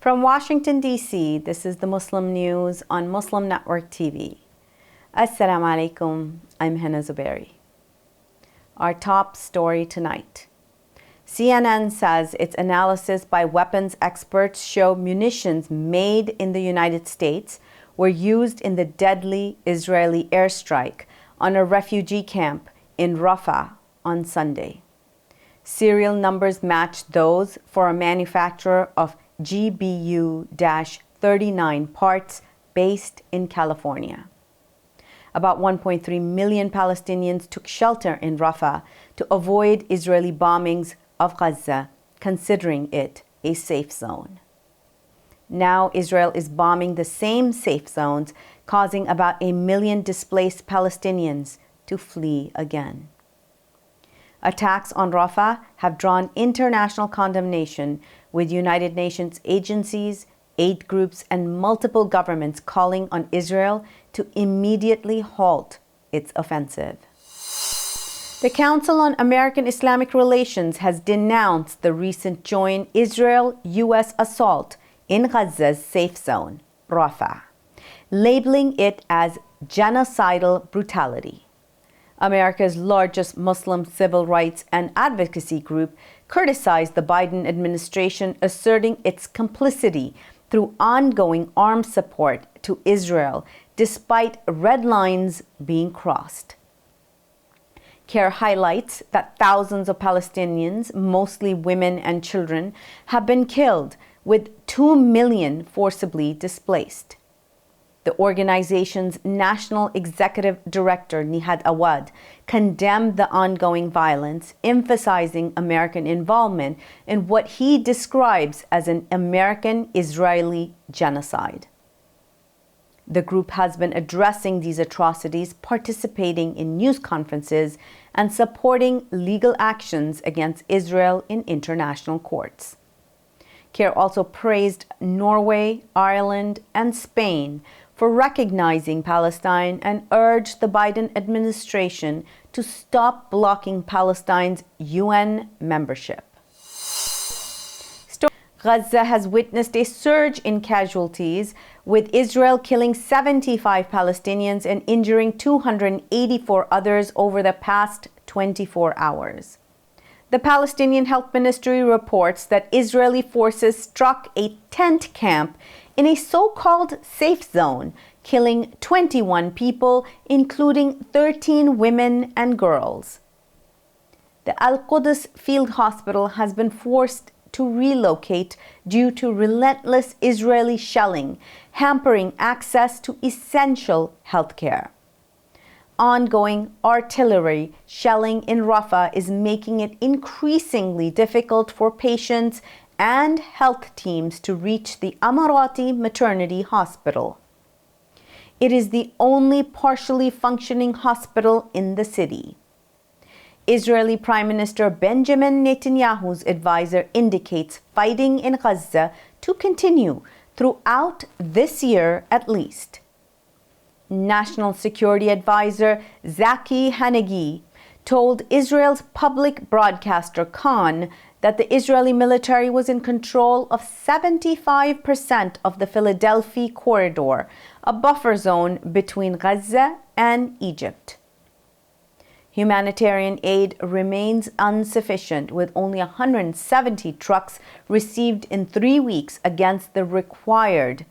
From Washington, D.C., this is the Muslim News on Muslim Network TV. Assalamu alaikum, I'm Hena Zuberi. Our top story tonight. CNN says its analysis by weapons experts show munitions made in the United States were used in the deadly Israeli airstrike on a refugee camp in Rafah on Sunday. Serial numbers match those for a manufacturer of GBU-39 parts based in California. About 1.3 million Palestinians took shelter in Rafah to avoid Israeli bombings of Gaza, considering it a safe zone. Now Israel is bombing the same safe zones, causing about 1 million displaced Palestinians to flee again. Attacks on Rafah have drawn international condemnation, with United Nations agencies, aid groups, and multiple governments calling on Israel to immediately halt its offensive. The Council on American Islamic Relations has denounced the recent joint Israel-U.S. assault in Gaza's safe zone, Rafah, labeling it as genocidal brutality. America's largest Muslim civil rights and advocacy group criticized the Biden administration, asserting its complicity through ongoing arms support to Israel, despite red lines being crossed. CAIR highlights that thousands of Palestinians, mostly women and children, have been killed, with 2 million forcibly displaced. The organization's National Executive Director, Nihad Awad, condemned the ongoing violence, emphasizing American involvement in what he describes as an American-Israeli genocide. The group has been addressing these atrocities, participating in news conferences, and supporting legal actions against Israel in international courts. CAIR also praised Norway, Ireland, and Spain for recognizing Palestine and urged the Biden administration to stop blocking Palestine's UN membership. Gaza has witnessed a surge in casualties, with Israel killing 75 Palestinians and injuring 284 others over the past 24 hours. The Palestinian Health Ministry reports that Israeli forces struck a tent camp in a so-called safe zone, killing 21 people, including 13 women and girls. The Al-Quds Field Hospital has been forced to relocate due to relentless Israeli shelling, hampering access to essential health care. Ongoing artillery shelling in Rafah is making it increasingly difficult for patients and health teams to reach the Amarati Maternity Hospital. It is the only partially functioning hospital in the city. Israeli Prime Minister Benjamin Netanyahu's advisor indicates fighting in Gaza to continue throughout this year at least. National Security Advisor Zaki Hanegi told Israel's public broadcaster Khan that the Israeli military was in control of 75% of the Philadelphia corridor, a buffer zone between Gaza and Egypt. Humanitarian aid remains insufficient, with only 170 trucks received in 3 weeks against the required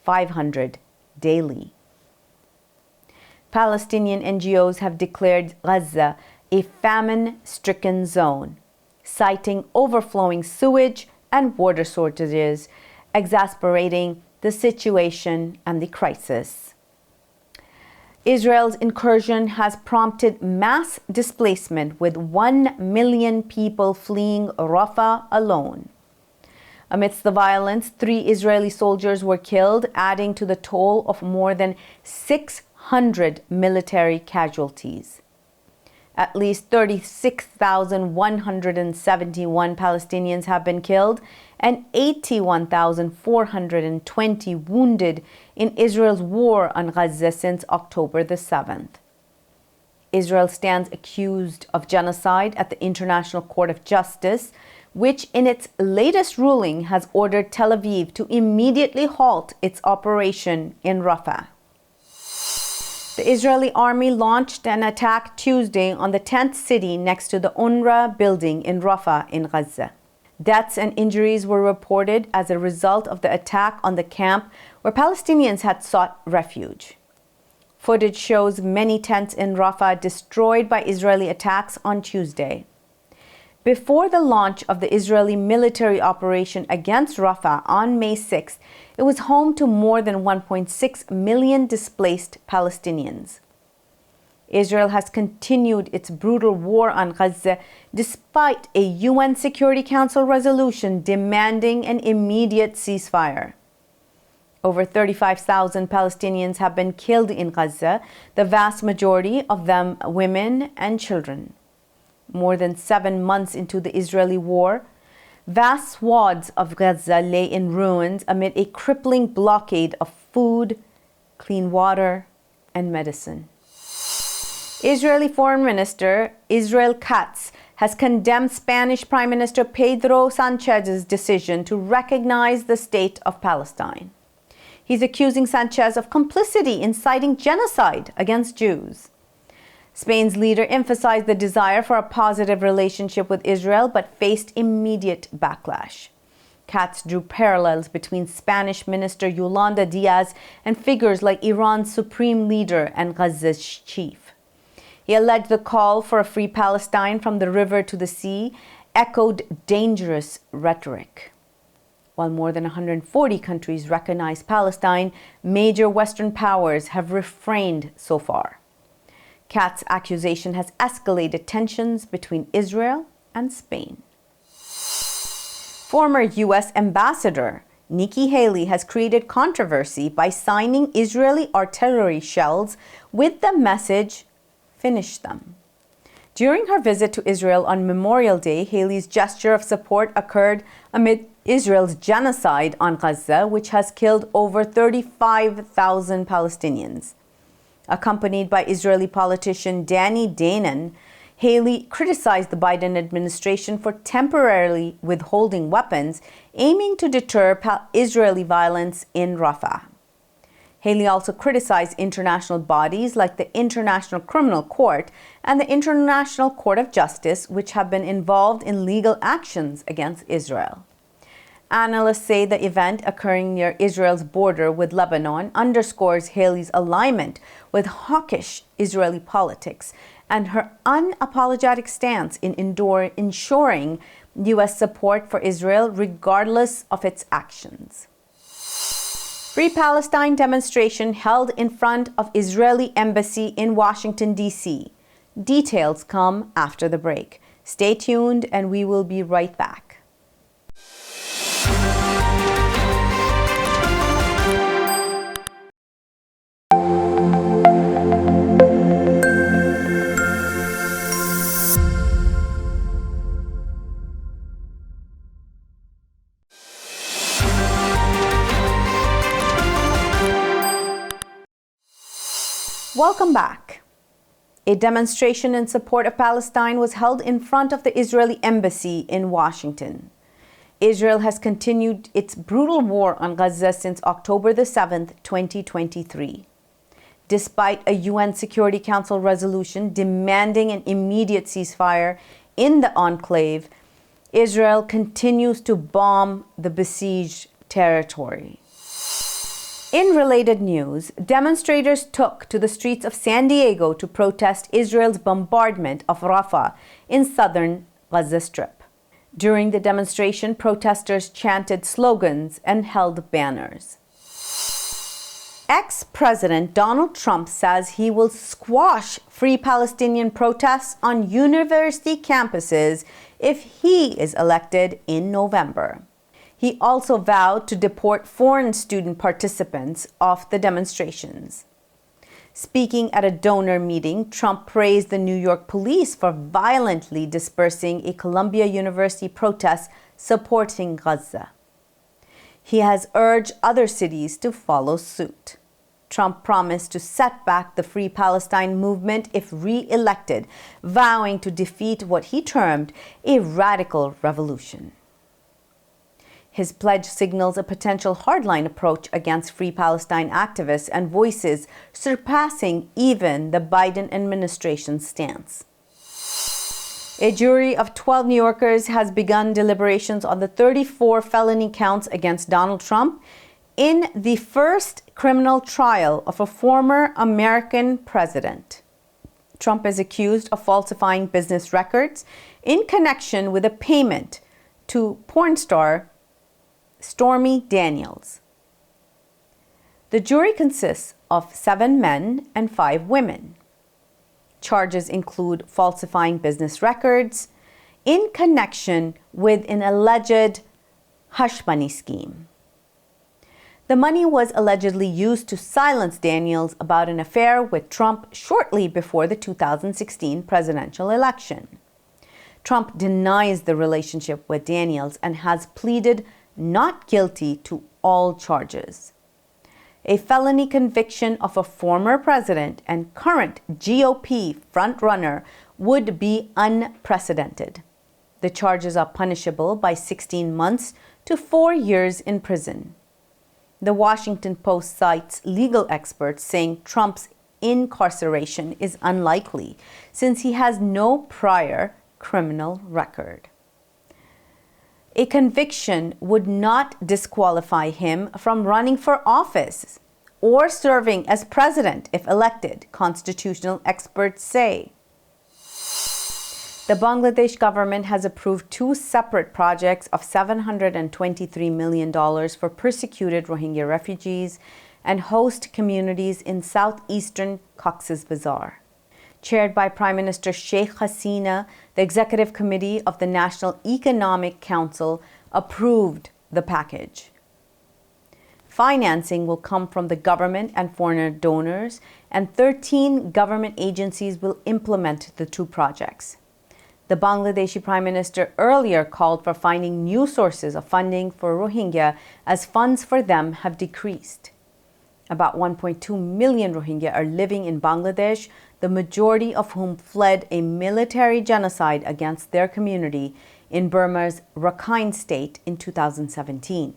500 daily. Palestinian NGOs have declared Gaza a famine-stricken zone, citing overflowing sewage and water shortages, exasperating the situation and the crisis. Israel's incursion has prompted mass displacement, with 1 million people fleeing Rafah alone. Amidst the violence, 3 Israeli soldiers were killed, adding to the toll of more than 600 military casualties. At least 36,171 Palestinians have been killed and 81,420 wounded in Israel's war on Gaza since October the 7th. Israel stands accused of genocide at the International Court of Justice, which in its latest ruling has ordered Tel Aviv to immediately halt its operation in Rafah. The Israeli army launched an attack Tuesday on the 10th city next to the Unrwa building in Rafah in Gaza. Deaths and injuries were reported as a result of the attack on the camp where Palestinians had sought refuge. Footage shows many tents in Rafah destroyed by Israeli attacks on Tuesday. Before the launch of the Israeli military operation against Rafah on May 6th, it was home to more than 1.6 million displaced Palestinians. Israel has continued its brutal war on Gaza despite a UN Security Council resolution demanding an immediate ceasefire. Over 35,000 Palestinians have been killed in Gaza, the vast majority of them women and children. More than 7 months into the Israeli war, vast swaths of Gaza lay in ruins amid a crippling blockade of food, clean water, and medicine. Israeli Foreign Minister Israel Katz has condemned Spanish Prime Minister Pedro Sanchez's decision to recognize the state of Palestine. He's accusing Sanchez of complicity in inciting genocide against Jews. Spain's leader emphasized the desire for a positive relationship with Israel, but faced immediate backlash. Katz drew parallels between Spanish Minister Yolanda Diaz and figures like Iran's supreme leader and Gaza's chief. He alleged the call for a free Palestine from the river to the sea echoed dangerous rhetoric. While more than 140 countries recognize Palestine, major Western powers have refrained so far. Katz's accusation has escalated tensions between Israel and Spain. Former U.S. Ambassador Nikki Haley has created controversy by signing Israeli artillery shells with the message, "Finish them." During her visit to Israel on Memorial Day, Haley's gesture of support occurred amid Israel's genocide on Gaza, which has killed over 35,000 Palestinians. Accompanied by Israeli politician Danny Danon, Haley criticized the Biden administration for temporarily withholding weapons, aiming to deter Israeli violence in Rafah. Haley also criticized international bodies like the International Criminal Court and the International Court of Justice, which have been involved in legal actions against Israel. Analysts say the event occurring near Israel's border with Lebanon underscores Haley's alignment with hawkish Israeli politics and her unapologetic stance in ensuring U.S. support for Israel regardless of its actions. Free-Palestine demonstration held in front of Israeli embassy in Washington, D.C. Details come after the break. Stay tuned and we will be right back. Welcome back. A demonstration in support of Palestine was held in front of the Israeli embassy in Washington. Israel has continued its brutal war on Gaza since October the 7th, 2023. Despite a UN Security Council resolution demanding an immediate ceasefire in the enclave, Israel continues to bomb the besieged territory. In related news, demonstrators took to the streets of San Diego to protest Israel's bombardment of Rafah in southern Gaza Strip. During the demonstration, protesters chanted slogans and held banners. Ex-President Donald Trump says he will squash Free Palestinian protests on university campuses if he is elected in November. He also vowed to deport foreign student participants off the demonstrations. Speaking at a donor meeting, Trump praised the New York police for violently dispersing a Columbia University protest supporting Gaza. He has urged other cities to follow suit. Trump promised to set back the Free-Palestine movement if re-elected, vowing to defeat what he termed a radical revolution. His pledge signals a potential hardline approach against Free Palestine activists and voices surpassing even the Biden administration's stance. A jury of 12 New Yorkers has begun deliberations on the 34 felony counts against Donald Trump in the first criminal trial of a former American president. Trump is accused of falsifying business records in connection with a payment to porn star Stormy Daniels. The jury consists of 7 men and 5 women. Charges include falsifying business records in connection with an alleged hush money scheme. The money was allegedly used to silence Daniels about an affair with Trump shortly before the 2016 presidential election. Trump denies the relationship with Daniels and has pleaded not guilty to all charges. A felony conviction of a former president and current GOP frontrunner would be unprecedented. The charges are punishable by 16 months to 4 years in prison. The Washington Post cites legal experts saying Trump's incarceration is unlikely since he has no prior criminal record. A conviction would not disqualify him from running for office or serving as president if elected, constitutional experts say. The Bangladesh government has approved 2 separate projects of $723 million for persecuted Rohingya refugees and host communities in southeastern Cox's Bazar. Chaired by Prime Minister Sheikh Hasina, the Executive Committee of the National Economic Council approved the package. Financing will come from the government and foreign donors, and 13 government agencies will implement the 2 projects. The Bangladeshi Prime Minister earlier called for finding new sources of funding for Rohingya as funds for them have decreased. About 1.2 million Rohingya are living in Bangladesh, the majority of whom fled a military genocide against their community in Burma's Rakhine state in 2017.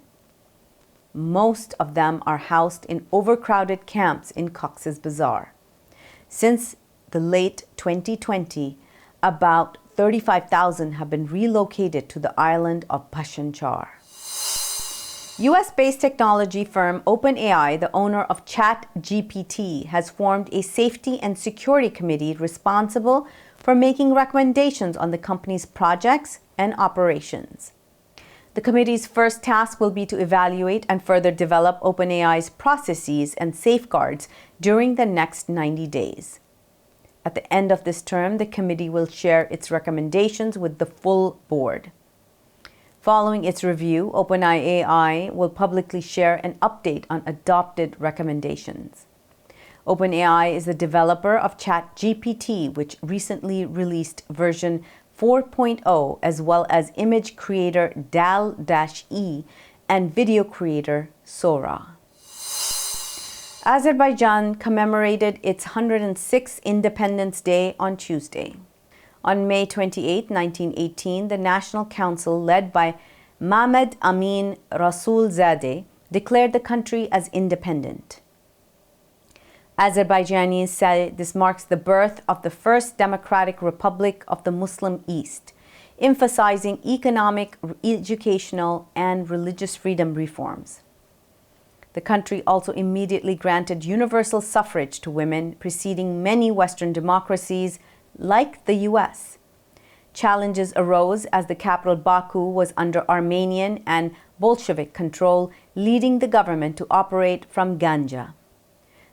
Most of them are housed in overcrowded camps in Cox's Bazar. Since the late 2020, about 35,000 have been relocated to the island of Bhashan Char. US-based technology firm OpenAI, the owner of ChatGPT, has formed a safety and security committee responsible for making recommendations on the company's projects and operations. The committee's first task will be to evaluate and further develop OpenAI's processes and safeguards during the next 90 days. At the end of this term, the committee will share its recommendations with the full board. Following its review, OpenAI will publicly share an update on adopted recommendations. OpenAI is the developer of ChatGPT, which recently released version 4.0, as well as image creator DAL-E and video creator Sora. Azerbaijan commemorated its 106th Independence Day on Tuesday. On May 28, 1918, the National Council, led by Mehmed Amin Rasulzadeh, declared the country as independent. Azerbaijanis say this marks the birth of the first democratic republic of the Muslim East, emphasizing economic, educational, and religious freedom reforms. The country also immediately granted universal suffrage to women, preceding many Western democracies like the US. Challenges arose as the capital Baku was under Armenian and Bolshevik control, leading the government to operate from Ganja.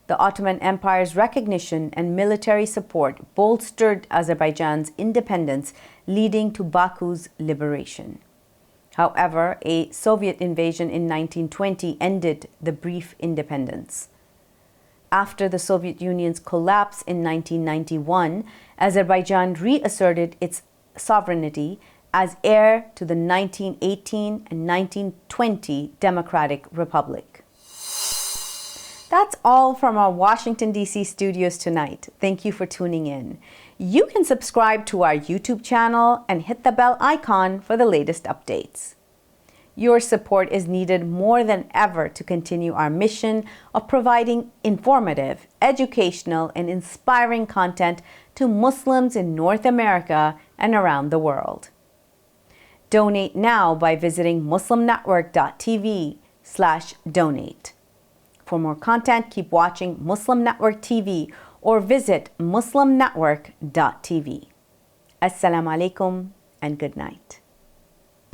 The Ottoman Empire's recognition and military support bolstered Azerbaijan's independence, leading to Baku's liberation. However, a Soviet invasion in 1920 ended the brief independence. After the Soviet Union's collapse in 1991, Azerbaijan reasserted its sovereignty as heir to the 1918 and 1920 Democratic Republic. That's all from our Washington, D.C. studios tonight. Thank you for tuning in. You can subscribe to our YouTube channel and hit the bell icon for the latest updates. Your support is needed more than ever to continue our mission of providing informative, educational, and inspiring content to Muslims in North America and around the world. Donate now by visiting muslimnetwork.tv/donate. For more content, keep watching Muslim Network TV or visit muslimnetwork.tv. Assalamu alaikum and good night.